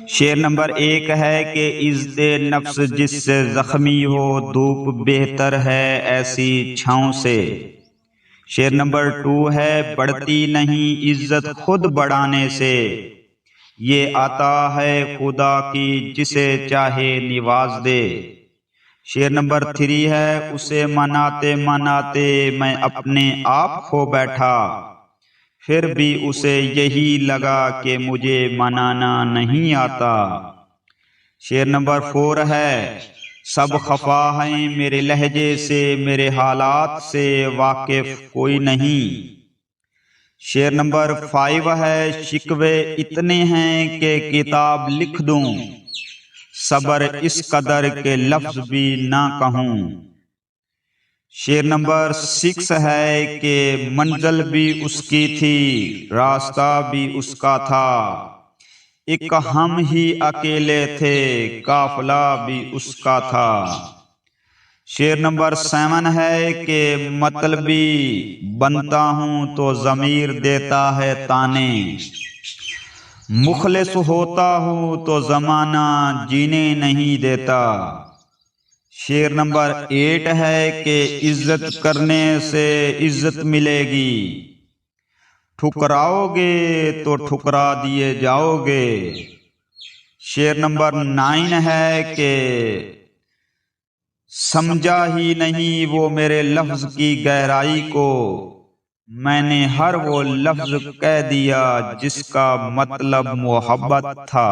شعر نمبر 1 ہے کہ عزت نفس جس سے زخمی ہو دھوپ بہتر ہے ایسی چھاؤں سے۔ شعر نمبر 2 ہے بڑھتی نہیں عزت خود بڑھانے سے، یہ عطا ہے خدا کی جسے چاہے نواز دے۔ شعر نمبر 3 ہے اسے مناتے مناتے میں اپنے آپ کھو بیٹھا، پھر بھی اسے یہی لگا کہ مجھے منانا نہیں آتا۔ شعر نمبر 4 ہے سب خفا ہیں میرے لہجے سے، میرے حالات سے واقف کوئی نہیں۔ شعر نمبر 5 ہے شکوے اتنے ہیں کہ کتاب لکھ دوں، صبر اس قدر کے لفظ بھی نہ کہوں۔ شعر نمبر 6 ہے کہ منزل بھی اس کی تھی راستہ بھی اس کا تھا، ایک ہم ہی اکیلے تھے قافلہ بھی اس کا تھا۔ شعر نمبر 7 ہے کہ مطلبی بنتا ہوں تو ضمیر دیتا ہے تانے، مخلص ہوتا ہوں تو زمانہ جینے نہیں دیتا۔ شعر نمبر 8 ہے کہ عزت کرنے سے عزت ملے گی، ٹھکراؤ گے تو ٹھکرا دیے جاؤ گے۔ شعر نمبر 9 ہے کہ سمجھا ہی نہیں وہ میرے لفظ کی گہرائی کو، میں نے ہر وہ لفظ کہہ دیا جس کا مطلب محبت تھا۔